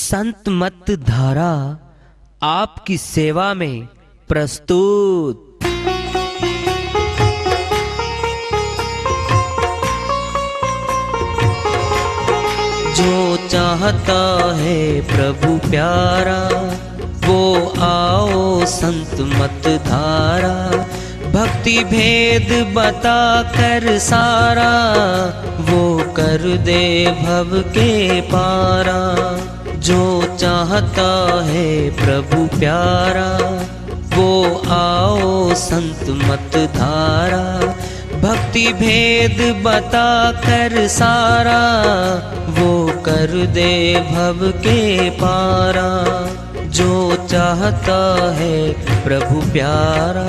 संत मत धारा आपकी सेवा में प्रस्तुत। जो चाहता है प्रभु प्यारा वो आओ संत मत धारा। भक्ति भेद बता कर सारा वो कर दे भव के पारा। जो चाहता है प्रभु प्यारा वो आओ संत मत धारा। भक्ति भेद बता कर सारा वो कर दे भव के पारा। जो चाहता है प्रभु प्यारा।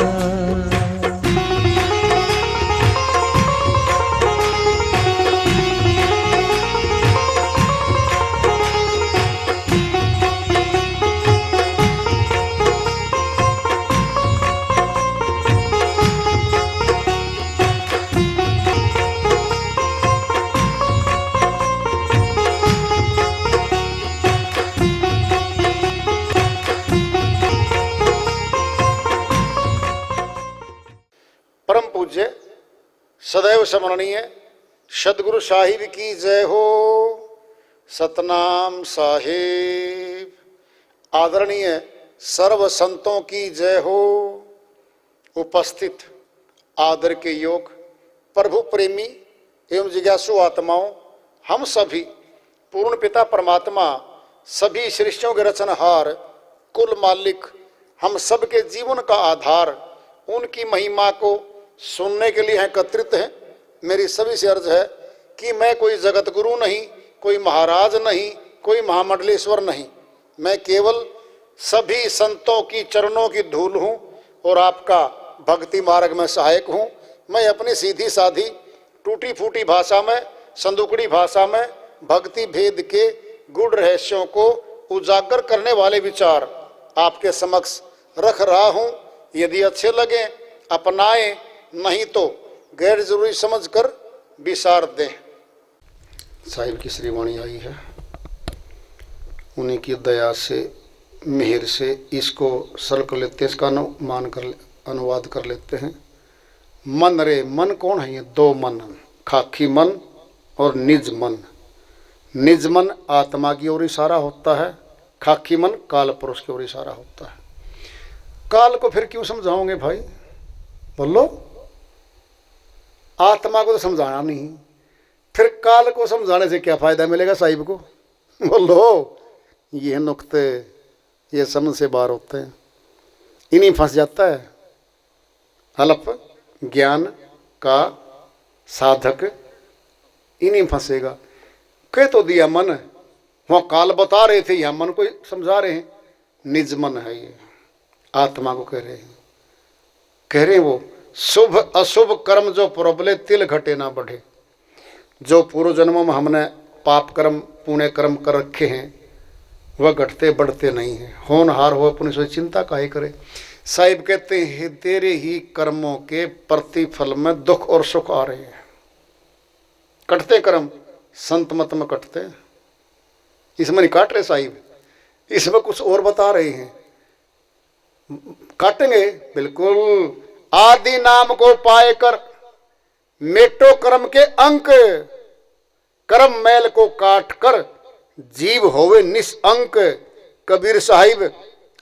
परम पूज्य सदैव स्मरणीय सदगुरु साहिब की जय हो। सतनाम साहिब। आदरणीय सर्व संतों की जय हो। उपस्थित आदर के योग प्रभु प्रेमी एवं जिज्ञासु आत्माओं, हम सभी पूर्ण पिता परमात्मा सभी सृष्टियों के रचनहार कुल मालिक हम सबके जीवन का आधार उनकी महिमा को सुनने के लिए एकत्रित हैं। मेरी सभी से अर्ज है कि मैं कोई जगत गुरु नहीं, कोई महाराज नहीं, कोई महामंडलेश्वर नहीं। मैं केवल सभी संतों की चरणों की धूल हूँ और आपका भक्ति मार्ग में सहायक हूँ। मैं अपनी सीधी साधी टूटी फूटी भाषा में, संदुकड़ी भाषा में भक्ति भेद के गूढ़ रहस्यों को उजागर करने वाले विचार आपके समक्ष रख रहा हूँ। यदि अच्छे लगे अपनाएं, नहीं तो गैर जरूरी समझकर विसार दें। साहिब की श्रीवाणी आई है, उन्हीं की दया से मेहर से इसको सरल कर लेते हैं, इसका अनुवाद कर लेते हैं। मन रे मन कौन है? ये दो मन, खाकी मन और निज मन। निज मन आत्मा की ओर इशारा होता है, खाकी मन काल पुरुष की ओर इशारा होता है। काल को फिर क्यों समझाओगे भाई? बोलो, आत्मा को तो समझाना नहीं, फिर काल को समझाने से क्या फायदा मिलेगा साहिब को? बोलो, ये नुक्ते ये समझ से बाहर होते हैं, इन्हीं फंस जाता है। अल्प ज्ञान का साधक इन्हीं फंसेगा। कह तो दिया मन, वहाँ काल बता रहे थे, यहाँ मन को समझा रहे हैं। निज मन है ये, आत्मा को कह रहे हैं वो शुभ अशुभ कर्म जो प्रबले तिल घटे ना बढ़े। जो पूर्व जन्मों में हमने पाप कर्म पुण्य कर्म कर रखे हैं वह घटते बढ़ते नहीं हैं। होनहार हो अपनी सोच चिंता काहे करे। साहिब कहते हैं तेरे ही कर्मों के प्रतिफल में दुख और सुख आ रहे हैं। कटते कर्म संत मत में कटते हैं, इसमें नहीं काट रहे साहिब, इसमें कुछ और बता रहे हैं। काटेंगे बिल्कुल। आदि नाम को पाए कर मेटो कर्म के अंक। कर्म मैल को काट कर जीव होवे निसअंक। कबीर साहिब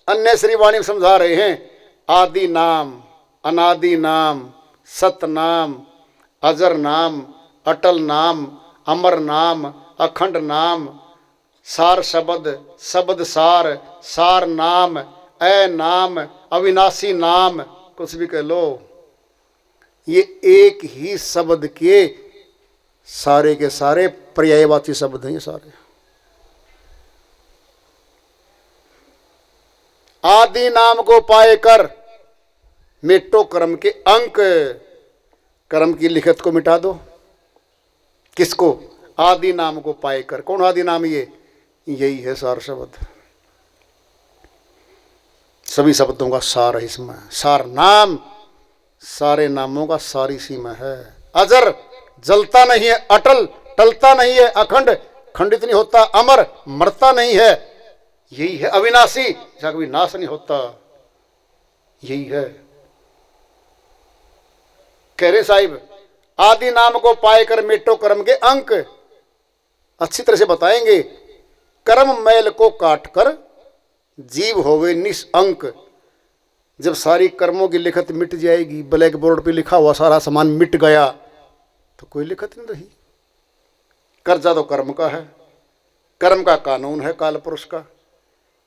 अन्य श्रीवाणी में समझा रहे हैं। आदि नाम, अनादि नाम, सत नाम, अजर नाम, अटल नाम, अमर नाम, अखंड नाम, सार शब्द, शब्द सार, सार नाम, ऐ नाम, अविनाशी नाम, कुछ भी कह लो। ये एक ही शब्द के सारे के सारे पर्यायवाची शब्द हैं। ये सारे आदि नाम को पाए कर मिटो कर्म के अंक। कर्म की लिखत को मिटा दो। किसको? आदि नाम को पाए कर। कौन आदि नाम? ये यही है सार शब्द। सभी शब्दों का सार है इसमें। सार नाम, सारे नामों का सारी सीमा है। अजर, जलता नहीं है। अटल, टलता नहीं है। अखंड, खंडित नहीं होता। अमर, मरता नहीं है। यही है अविनाशी, जहां कभी नाश नहीं होता, यही है। कह रहे साहिब, आदि नाम को पाए कर मेटो कर्म के अंक, अच्छी तरह से बताएंगे। कर्म मैल को काट कर जीव होवे निष्अंक। जब सारी कर्मों की लिखत मिट जाएगी, ब्लैक बोर्ड पे लिखा हुआ सारा सामान मिट गया, तो कोई लिखत नहीं रही। कर्जा तो कर्म का है, कर्म का कानून है काल पुरुष का,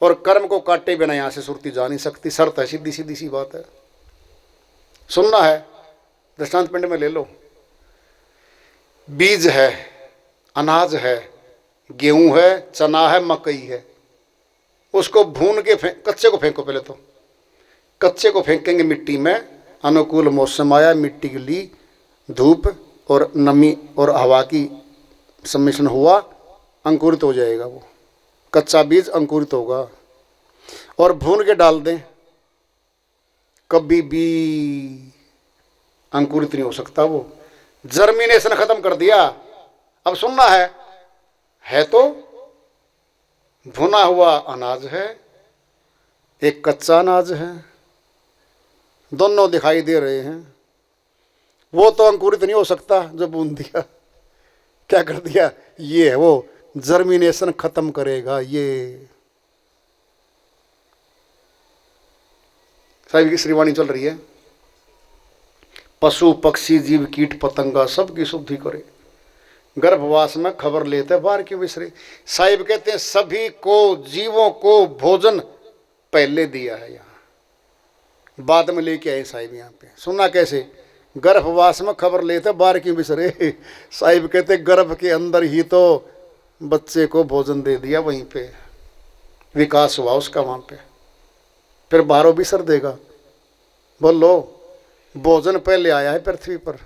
और कर्म को काटे बिना यहां से सुरती जा नहीं सकती। शर्त है, सीधी सीधी सी बात है। सुनना है, दृष्टांत पिंड में ले लो। बीज है, अनाज है, गेहूं है, चना है, मकई है। उसको भून के कच्चे को फेंको। पहले तो कच्चे को फेंकेंगे मिट्टी में, अनुकूल मौसम आया, मिट्टी के लिए धूप और नमी और हवा की सम्मिश्रण हुआ, अंकुरित हो जाएगा। वो कच्चा बीज अंकुरित होगा, और भून के डाल दें, कभी भी अंकुरित नहीं हो सकता। वो जर्मिनेशन खत्म कर दिया। अब सुनना है तो भुना हुआ अनाज है, एक कच्चा अनाज है, दोनों दिखाई दे रहे हैं। वो तो अंकुरित नहीं हो सकता जो भून दिया, क्या कर दिया, ये है वो जर्मिनेशन खत्म करेगा। ये साहिब की श्रीवाणी चल रही है। पशु पक्षी जीव कीट पतंगा सबकी शुद्धि करे, गर्भवास में खबर लेते बाहर क्यों बिसरे। साहिब कहते हैं सभी को जीवों को भोजन पहले दिया है, यहाँ बाद में लेके आए साहिब। यहाँ पे सुनना कैसे, गर्भवास में खबर लेते बाहर क्यों बिसरे। साहिब कहते गर्भ के अंदर ही तो बच्चे को भोजन दे दिया, वहीं पे विकास हुआ उसका, वहाँ पे फिर बाहरों बिसर देगा। बोलो, भोजन पहले आया है पृथ्वी पर,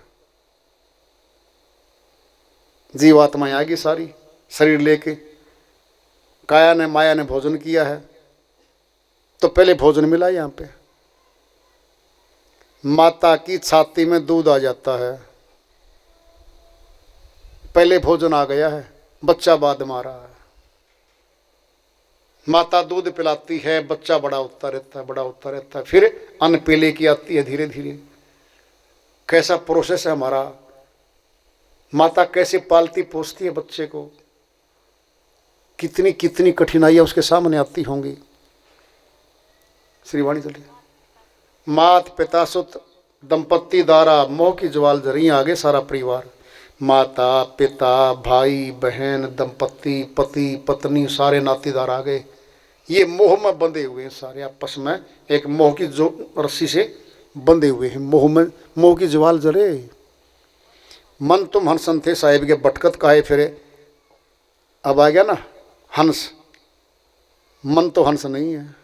जीवात्माएं आ गई सारी शरीर लेके, काया ने माया ने भोजन किया है, तो पहले भोजन मिला यहाँ पे। माता की छाती में दूध आ जाता है, पहले भोजन आ गया है, बच्चा बाद में आ रहा है। माता दूध पिलाती है, बच्चा बड़ा होता रहता है, बड़ा होता रहता है, फिर अन्न पीले की आती है धीरे धीरे। कैसा प्रोसेस है हमारा, माता कैसे पालती पोसती है बच्चे को, कितनी कितनी कठिनाइयां उसके सामने आती होंगी। श्रीवाणी चलिए। मात पिता सुत दंपत्ति द्वारा मोह की ज्वाल जरी, आगे सारा परिवार, माता पिता भाई बहन दंपत्ति पति पत्नी सारे नातेदार आ गए। ये मोह में बंधे हुए हैं सारे, आपस में एक मोह की जो रस्सी से बंधे हुए हैं। मोह में मोह की ज्वाल जरे। मन तुम हंसन थे साहिब के भटकत काहे फिरे। अब आ गया ना हंस, मन तो हंस नहीं है,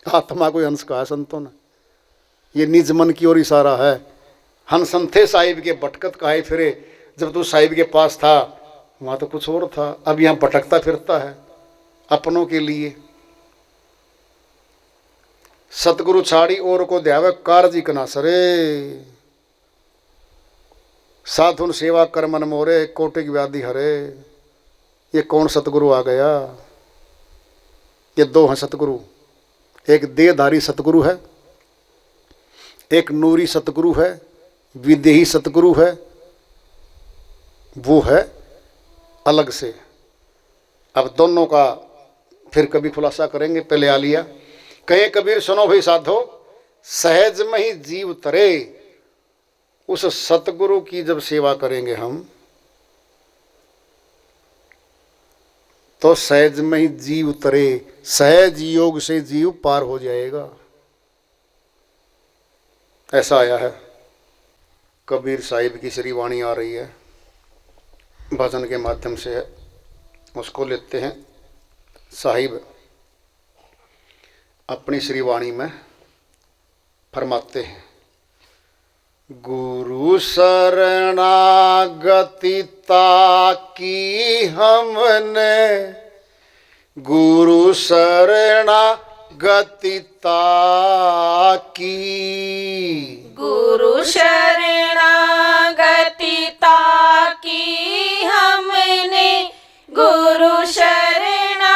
आत्मा कोई हंस कहा है संतों ने, ये निज मन की ओर इशारा है। हंसन थे साहिब के भटकत काहे फिरे। जब तू साहिब के पास था वहाँ तो कुछ और था, अब यहाँ भटकता फिरता है अपनों के लिए। सतगुरु छाड़ी और को ध्यावे कारजी कना सरे। साधुन सेवा कर मन मोरे कोटि की व्याधि हरे। ये कौन सतगुरु आ गया, ये दो हैं सतगुरु। एक देहधारी सतगुरु है, एक नूरी सतगुरु है, विदेही सतगुरु है, वो है अलग से। अब दोनों का फिर कभी खुलासा करेंगे, पहले आ लिया। कहे कबीर सुनो भाई साधो, सहज में ही जीव तरे। उस सतगुरु की जब सेवा करेंगे हम तो सहज में ही जीव तरे, सहज योग से जीव पार हो जाएगा। ऐसा आया है। कबीर साहिब की श्रीवाणी आ रही है, भजन के माध्यम से है, उसको लेते हैं। साहिब अपनी श्रीवाणी में फरमाते हैं, गुरु शरणागति ताकी हमने, गुरु शरणागति ताकी, गुरु शरणागति ताकी हमने, गुरु शरणागति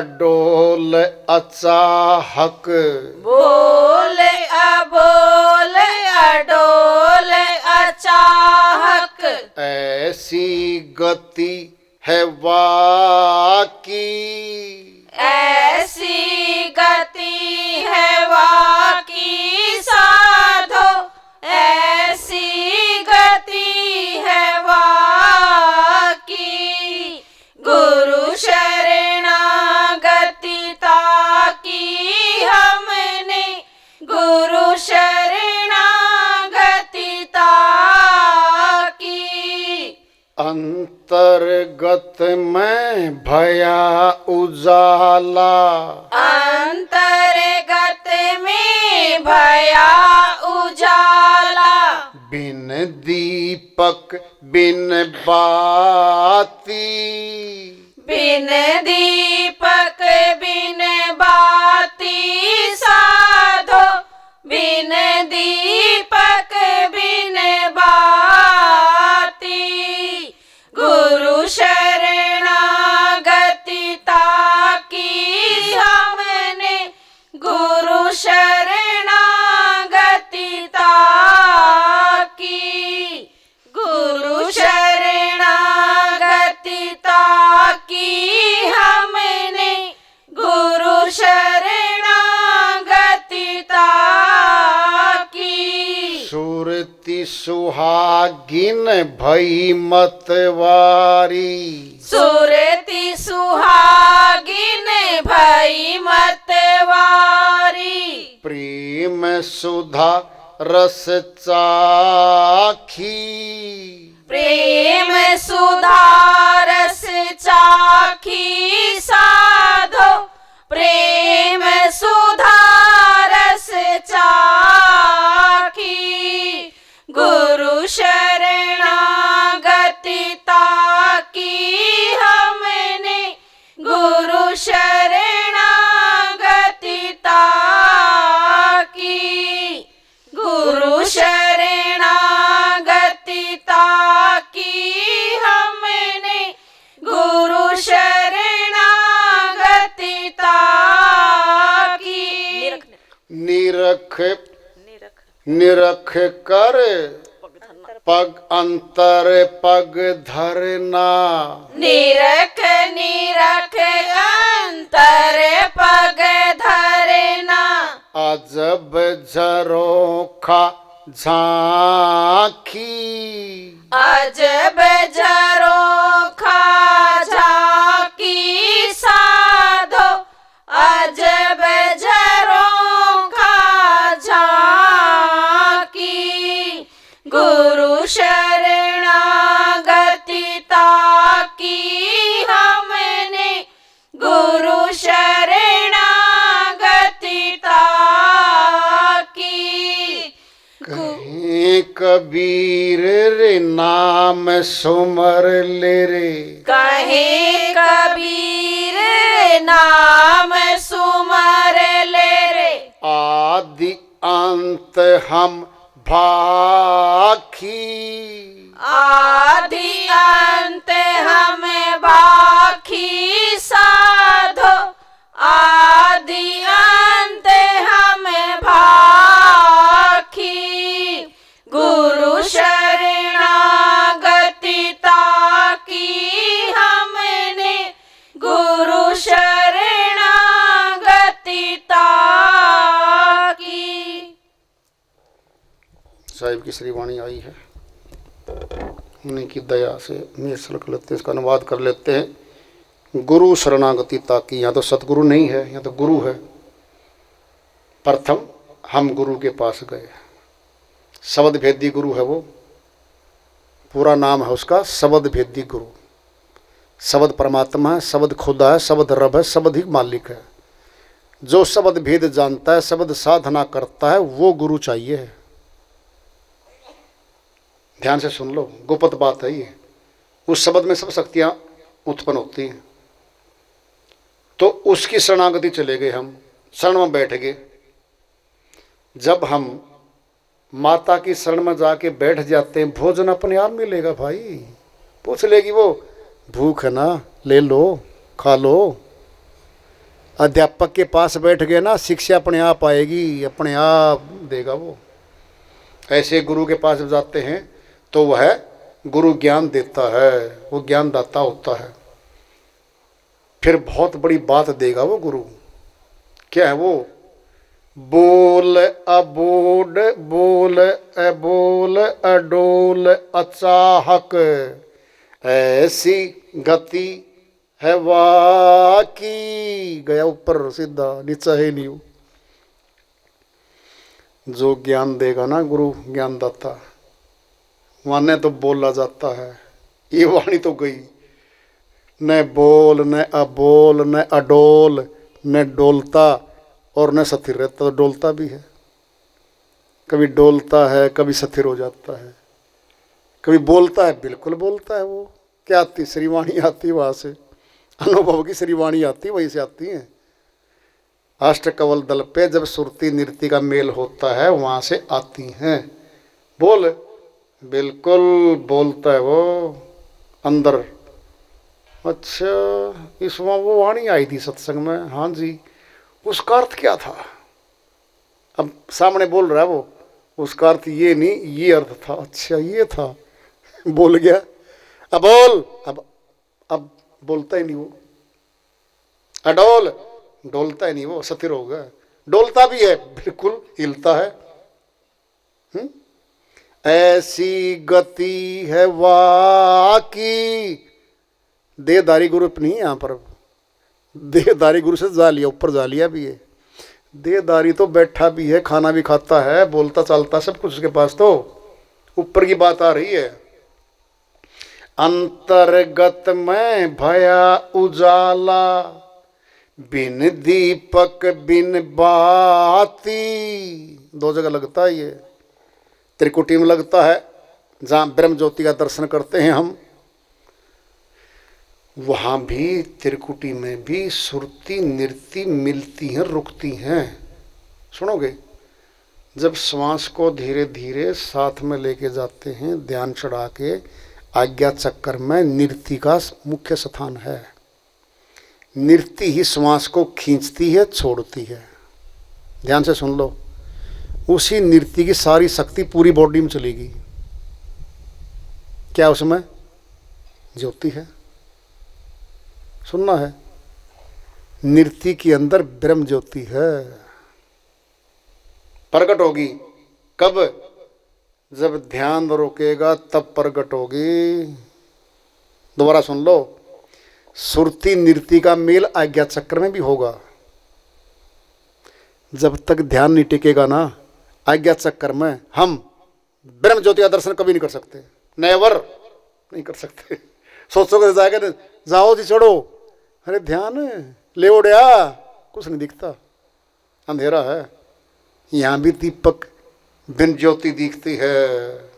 अडोल अचाहक, बोल अबोल अडोल अचाहक, ऐसी गति है वाकी, ऐसी गति है वाकी साधो, ऐसी गति है वाकी। गुरु शरणागति ताकी हमने, गुरु शरणागति ताकी। अंतर्गत में भया उजाला, अंतर्गत में भया उजाला, बिन दीपक बिन बाती, बिन दीपक बिन बाती साधो, बिन दीपक बिन बाती। गुरु शरणागति ताकी हमने, गुरु शरणागति ताकी, गुरु शरणागति ताकी हमने, गुरु शरणागति ताकी। सुरति सुहागिन भई मतवारी, सुरति सुहागिन भई मतवारी, प्रेम सुधा रस चाखी, प्रेम सुधा रस चाखी साधो, प्रेम सुधा रस चाखी। गुरु शरणागति ताकी हमने, गुरु शरणागति ताकी, गुरु शरणागति ताकी हमने, गुरु शरणागति ताकी। निरख निरख कर पग अंतर पग धरना, निरख निरख अंतर पग धरना, अजब झरोखा झांकी, अजब झरोखा झांकी साधो, अजब झरोखा झांकी। गुरु शरणागति ताकी हमने, गुरु शरणागति ताकी। कहीं कबीर रे नाम सुमर ले रे, कहे कबीर नाम सुमर ले रे, आदि अंत हम भाखी, आदि अंत हम बाखी साधो, आदि अंत हम भाखी। गुरु शरणागति ताकी हमने, गुरु शरणागति ताकी। साहिब की श्रीवाणी आई है, उन्हीं की दया से निश्चल कर लेते हैं, इसका अनुवाद कर लेते हैं। गुरु शरणागति ताकी, यहाँ तो सतगुरु नहीं है, यहाँ तो गुरु है। प्रथम हम गुरु के पास गए, शब्द भेदी गुरु है वो, पूरा नाम है उसका शब्द भेदी गुरु। शब्द परमात्मा है, शब्द खुदा है, शब्द रब है, शब्द ही मालिक है। जो शब्द भेद जानता है, शब्द साधना करता है, वो गुरु चाहिए है। ध्यान से सुन लो, गुप्त बात है ये। उस शब्द में सब शक्तियाँ उत्पन्न होती हैं। तो उसकी शरणागति चले गए, हम शरण में बैठ गए। जब हम माता की शरण में जाके बैठ जाते हैं, भोजन अपने आप मिलेगा भाई। पूछ लेगी वो, भूख है ना, ले लो, खा लो। अध्यापक के पास बैठ गए ना, शिक्षा अपने आप आएगी, अपने आप देगा वो। ऐसे गुरु के पास जब जाते हैं तो वह गुरु ज्ञान देता है, वो ज्ञानदाता होता है। फिर बहुत बड़ी बात देगा वो गुरु। क्या है वो? बोल अबोड, बोल अबोल अडोल अचाहक, ऐसी गति है वाकी। गया ऊपर सीधा, नीचा है नहीं। जो ज्ञान देगा ना गुरु ज्ञानदाता, माने तो बोला जाता है। ये वाणी तो गई, न बोल न अबोल न अडोल न डोलता और न स्थिर रहता। तो डोलता भी है, कभी डोलता है, कभी स्थिर हो जाता है, कभी बोलता है, बिल्कुल बोलता है। वो क्या आती? श्रीवाणी आती, वहाँ से अनुभव की श्रीवाणी आती, वहीं से आती है। अष्टकवल दल पे जब सुरती नृत्य का मेल होता है, वहाँ से आती हैं। बोल, बिल्कुल बोलता है वो अंदर। अच्छा, इसमें वो वाणी आई थी सत्संग में। हाँ जी, उसका अर्थ क्या था? अब सामने बोल रहा है वो, उसका अर्थ ये नहीं, ये अर्थ था। अच्छा, ये था, बोल गया। अब बोल, अब बोलता ही नहीं वो। अडोल, डोलता ही नहीं वो, स्थिर हो गया। डोलता भी है, बिल्कुल हिलता है। ऐसी गति है वाकी। देहधारी गुरु नहीं है यहाँ पर, देहधारी गुरु से जा लिया, ऊपर जा लिया भी है। देहधारी तो बैठा भी है, खाना भी खाता है, बोलता चालता सब कुछ उसके पास। तो ऊपर की बात आ रही है। अंतर्गत में भया उजाला, बिन दीपक बिन बाती। दो जगह लगता है ये। त्रिकुटी में लगता है, जहाँ ब्रह्म ज्योति का दर्शन करते हैं हम, वहाँ भी त्रिकुटी में भी सुरती नृत्य मिलती हैं, रुकती हैं। सुनोगे? जब श्वास को धीरे धीरे साथ में लेके जाते हैं, ध्यान चढ़ा के, आज्ञा चक्कर में नृत्य का मुख्य स्थान है। नृत्य ही श्वास को खींचती है, छोड़ती है। ध्यान से सुन लो, उसी नृत्य की सारी शक्ति पूरी बॉडी में चलेगी। क्या उसमें? ज्योति है। सुनना है, नृत्य के अंदर ब्रह्म ज्योति है, प्रकट होगी। कब? जब ध्यान रोकेगा तब प्रकट होगी। दोबारा सुन लो, सुरती नृत्य का मेल आज्ञा चक्र में भी होगा। जब तक ध्यान नहीं टिकेगा ना आज्ञा चक्कर में, हम ब्रह्म ज्योति का दर्शन कभी नहीं कर सकते। नेवर, नहीं कर सकते। सोचोगे जाएगा, जाओ जी चढ़ो, अरे ध्यान ले उड़या, कुछ नहीं दिखता, अंधेरा है। यहाँ भी दीपक बिन ज्योति दिखती है,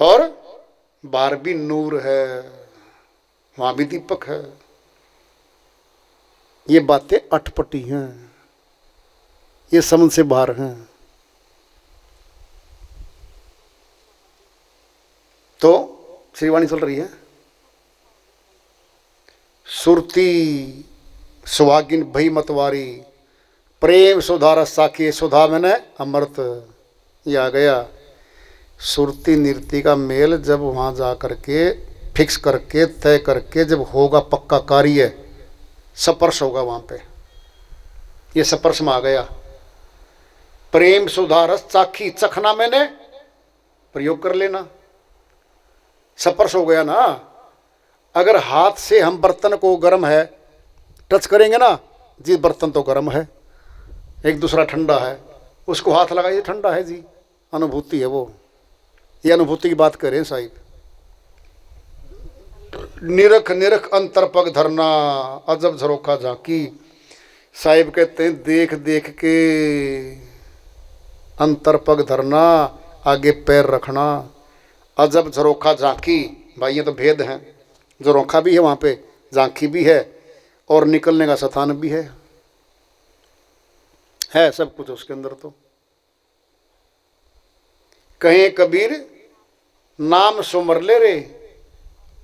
और बाहर भी नूर है, वहाँ भी दीपक है। ये बातें अटपटी हैं, ये समझ से बाहर हैं। तो श्रीवाणी चल रही है। सुरती सुहागिन भई मतवारी, प्रेम सुधा रसा के सुधा मैंने अमृत। ये आ गया। सुरती नृत्य का मेल जब वहाँ जा करके फिक्स करके तय करके जब होगा पक्का कार्य, स्पर्श होगा वहाँ पे। ये स्पर्श में आ गया। प्रेम सुधा रस चाखी, चखना मैंने, प्रयोग कर लेना। स्पर्श हो गया ना। अगर हाथ से हम बर्तन को गर्म है टच करेंगे ना, जी बर्तन तो गर्म है, एक दूसरा ठंडा है, उसको हाथ लगाइए, ठंडा है जी, अनुभूति है वो। ये अनुभूति की बात करें साहिब। निरख निरख अंतर पग धरना, अजब झरोखा झांकी। साहिब कहते हैं देख देख के अंतर पग धरना, आगे पैर रखना, अजब झरोखा झांकी। भाई ये तो भेद हैं। झरोखा भी है वहाँ पे, झांकी भी है, और निकलने का स्थान भी है सब कुछ उसके अंदर। तो कहें कबीर नाम सुमर ले रे,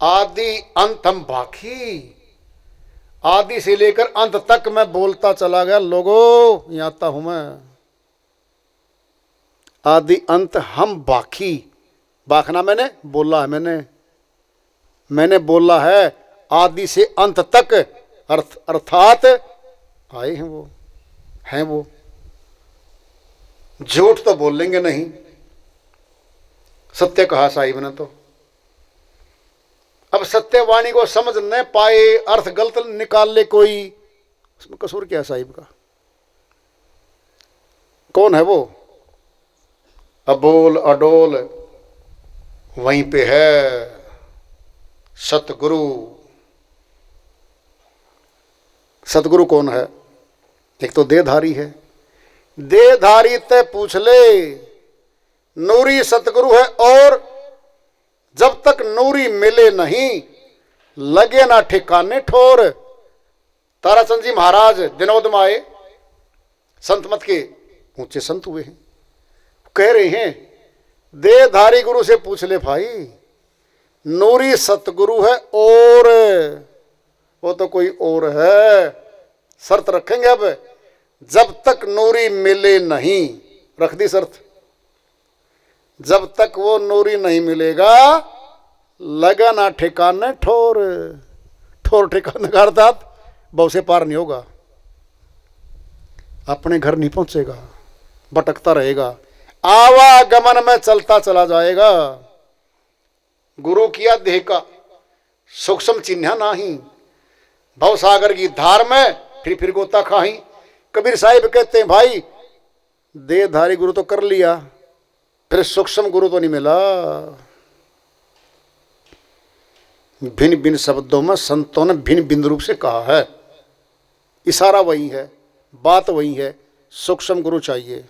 आदि अंत हम बाकी। आदि से लेकर अंत तक मैं बोलता चला गया। लोगों यहां आता हूं मैं। आदि अंत हम बाकी, बाखना मैंने बोला है, मैंने बोला है आदि से अंत तक, अर्थात आए हैं वो, हैं वो। झूठ तो बोलेंगे नहीं, सत्य कहा साहिब ने तो। अब सत्यवाणी को समझ न पाए, अर्थ गलत निकाल ले कोई, उसमें कसूर क्या साहिब का? कौन है वो? अबोल अडोल वहीं पे है सतगुरु। सतगुरु कौन है? एक तो देहधारी है। देहधारी ते पूछ ले, नूरी सतगुरु है। और जब तक नूरी मिले नहीं, लगे ना ठिकाने ठोर। ताराचंद जी महाराज दिनोद में आए, संत मत के ऊंचे संत हुए हैं। कह रहे हैं देहधारी गुरु से पूछ ले भाई, नूरी सतगुरु है और वो तो कोई और है। शर्त रखेंगे अब, जब तक नूरी मिले नहीं, रख दी शर्त। जब तक वो नूरी नहीं मिलेगा, लगा ना ठिकाने ठोर। ठोर ठिकाने का अर्थात बहु से पार नहीं होगा, अपने घर नहीं पहुंचेगा, भटकता रहेगा, आवागमन में चलता चला जाएगा। गुरु किया देह का सूक्ष्म चिन्ह नाही, भवसागर की धार में फिर गोता खाही। कबीर साहिब कहते हैं भाई देहधारी गुरु तो कर लिया, फिर सूक्ष्म गुरु तो नहीं मिला। भिन्न भिन्न शब्दों में संतों ने भिन्न भिन्न रूप से कहा है। इशारा वही है, बात वही है, सूक्ष्म गुरु चाहिए।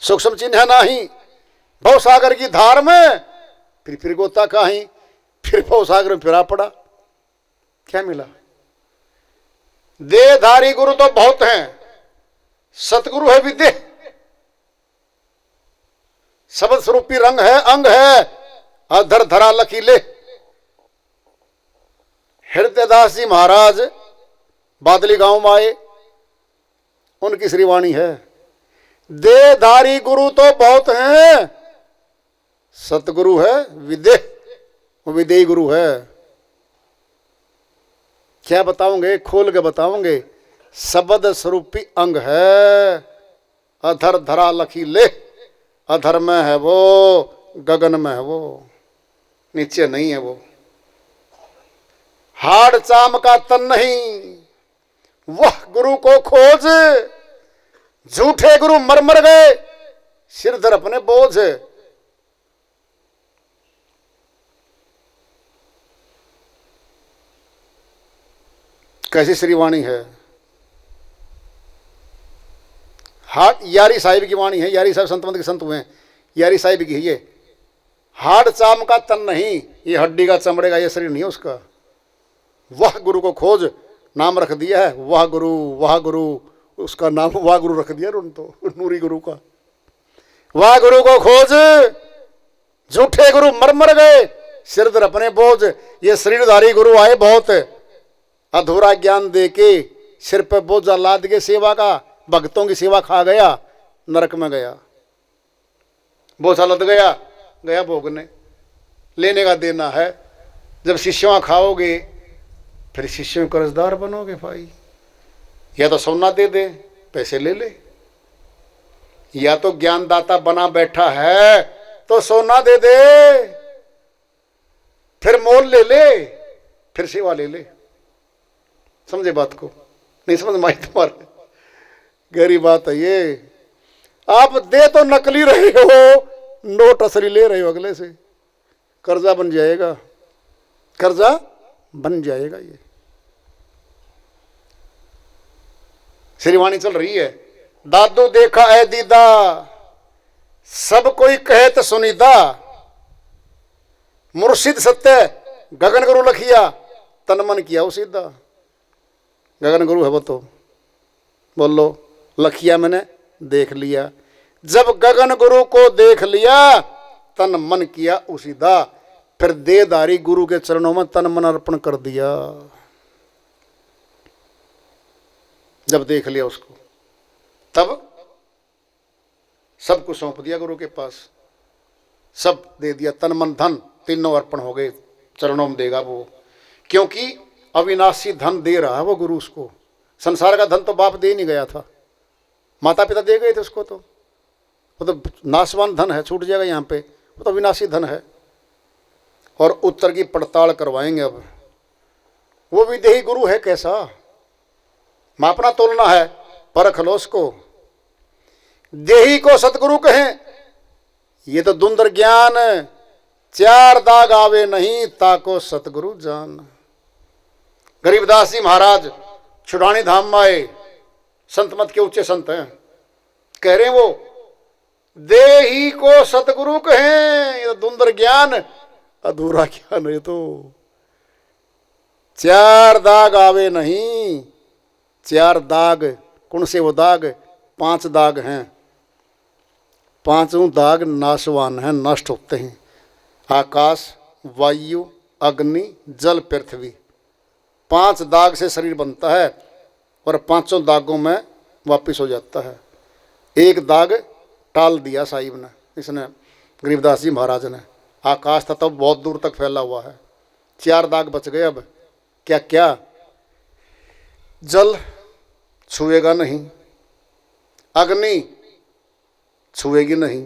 सूक्ष्म चिन्ह नाही, भवसागर की धार में फिर गोता खाही। फिर भवसागर में फिरा पड़ा, क्या मिला? देहधारी गुरु तो बहुत हैं, सतगुरु है विदेह। शब्द स्वरूपी रंग है, अंग है, अधर धरा लकीले। हृदयदास जी महाराज बादली गांव में आए, उनकी श्रीवाणी है, देहधारी गुरु तो बहुत हैं, सतगुरु है विदेह, वो विदेही गुरु है। क्या बताओगे? खोल के बताओगे। शब्द स्वरूपी अंग है, अधर धरा लकीले। अधर में है वो, गगन में है वो, नीचे नहीं है वो। हाड़ चाम का तन नहीं, वह गुरु को खोज। झूठे गुरु मर मर गए, सिर धर अपने बोझ। कैसी श्रीवाणी है? हाट यारी साहिब की वाणी है। यारी साहिब संत मंत के संत हुए हैं, यारी साहिब की है ये। हाड़ चाम का तन नहीं, ये हड्डी का चमड़े का ये शरीर नहीं है उसका। वह गुरु को खोज, नाम रख दिया है वह गुरु, वह गुरु, उसका नाम वह गुरु रख दिया उन तो, नूरी गुरु का। वह गुरु को खोज, झूठे गुरु मर मर गए, सिर दर अपने बोझ। ये शरीरधारी गुरु आए बहुत, अधूरा ज्ञान दे के सिर पे बोझा लाद के सेवा का, भक्तों की सेवा खा गया, नरक में गया। बोझा लद गया, गया भोगने। लेने का देना है। जब शिष्यों खाओगे फिर शिष्यों कर्जदार बनोगे भाई। या तो सोना दे दे, पैसे ले ले, या तो ज्ञानदाता बना बैठा है तो सोना दे दे, फिर मोल ले ले, फिर सेवा ले ले। समझे बात को? नहीं समझ माई तुम्हारे? गहरी बात है ये। आप दे तो नकली रहे हो, नोट असली ले रहे हो अगले से। कर्जा बन जाएगा, कर्जा बन जाएगा ये। श्रीवाणी चल रही है। दादू देखा है दीदा, सब कोई कहे तो सुनीदा। मुर्शिद सत्य गगन गुरु लखिया, तन मन किया सीधा। गगन गुरु है वो तो, बोलो लखिया मैंने देख लिया। जब गगन गुरु को देख लिया, तन मन किया उसीदा। फिर देहधारी गुरु के चरणों में तन मन अर्पण कर दिया। जब देख लिया उसको, तब सब कुछ सौंप दिया गुरु के पास, सब दे दिया, तन मन धन तीनों अर्पण हो गए, चरणों में देगा वो, क्योंकि अविनाशी धन दे रहा है वो गुरु उसको। संसार का धन तो बाप दे नहीं गया था, माता पिता दे गए थे उसको, तो वो तो नाशवान धन है, छूट जाएगा यहाँ पे, वो तो अविनाशी धन है। और उत्तर की पड़ताल करवाएंगे अब, वो विदेही गुरु है कैसा, मापना तोलना है, परख लो उसको। देही को सतगुरु कहें, ये तो दुंदर ज्ञान, चार दाग आवे नहीं ताको सतगुरु जान। गरीबदास जी महाराज छुड़ानी धाम में आए, संत मत के ऊंचे संत हैं, कह रहे हैं वो देही को सतगुरु कहें, ये तो दुंदर ज्ञान, अधूरा ज्ञान है। तो चार दाग आवे नहीं, चार दाग, कौन से वो दाग, 5 दाग हैं, 5 दाग नाशवान हैं, नष्ट होते हैं। आकाश, वायु, अग्नि, जल, पृथ्वी, 5 दाग से शरीर बनता है और 5 दागों में वापिस हो जाता है। एक दाग टाल दिया साहिब ने, इसने गरीबदास जी महाराज ने, आकाश था तो बहुत दूर तक फैला हुआ है, 4 दाग बच गए। अब क्या क्या, जल छुएगा नहीं, अग्नि छुएगी नहीं,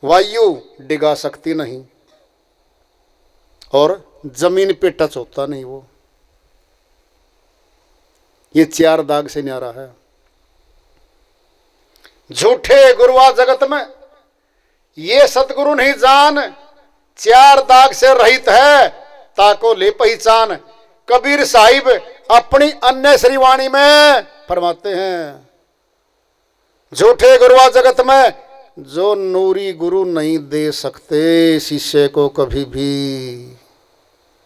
वायु डिगा सकती नहीं, और जमीन पे टच होता नहीं वो। ये 4 दाग से न्यारा है। झूठे गुरुआ जगत में ये सतगुरु नहीं जान, 4 दाग से रहित है ताको ले पहचान। कबीर साहिब अपनी अन्य श्रीवाणी में फरमाते हैं, झूठे गुरुआ जगत में जो नूरी गुरु नहीं दे सकते शिष्य को कभी भी,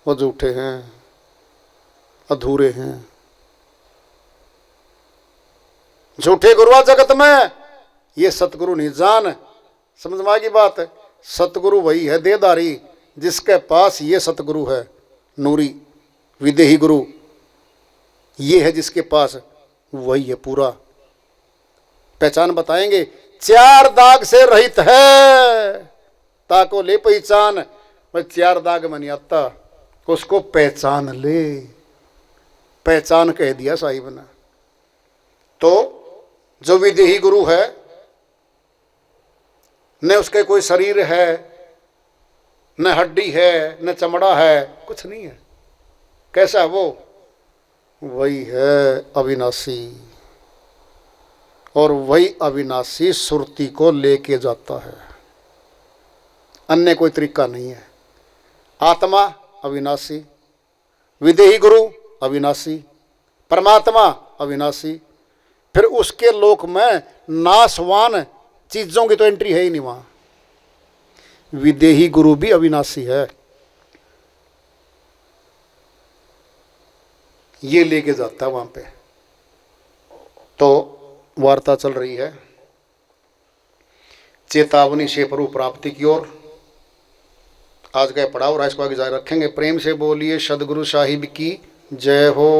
वो झूठे हैं, अधूरे हैं। झूठे गुरुआ जगत में ये सतगुरु नहीं जान। समझ में आएगी बात, सतगुरु वही है देदारी जिसके पास ये सतगुरु है, नूरी विदेही गुरु ये है जिसके पास, वही है पूरा। पहचान बताएंगे, 4 दाग से रहित है ताको ले पहचान। वह 4 दाग में नहीं आता, उसको पहचान ले, पहचान कह दिया साहिब ने। तो जो विदेही गुरु है, न उसके कोई शरीर है, न हड्डी है, न चमड़ा है, कुछ नहीं है। कैसा वो, वही है अविनाशी, और वही अविनाशी सुरती को लेके जाता है, अन्य कोई तरीका नहीं है। आत्मा अविनाशी, विदेही गुरु अविनाशी, परमात्मा अविनाशी, फिर उसके लोक में नाशवान चीजों की तो एंट्री है ही नहीं वहां। विदेही गुरु भी अविनाशी है, ये लेके जाता है वहां पे। तो वार्ता चल रही है चेतावनी से प्रभु प्राप्ति की ओर। आज का पड़ाव इसको आगे जारी रखेंगे। प्रेम से बोलिए सदगुरु साहिब की जय हो।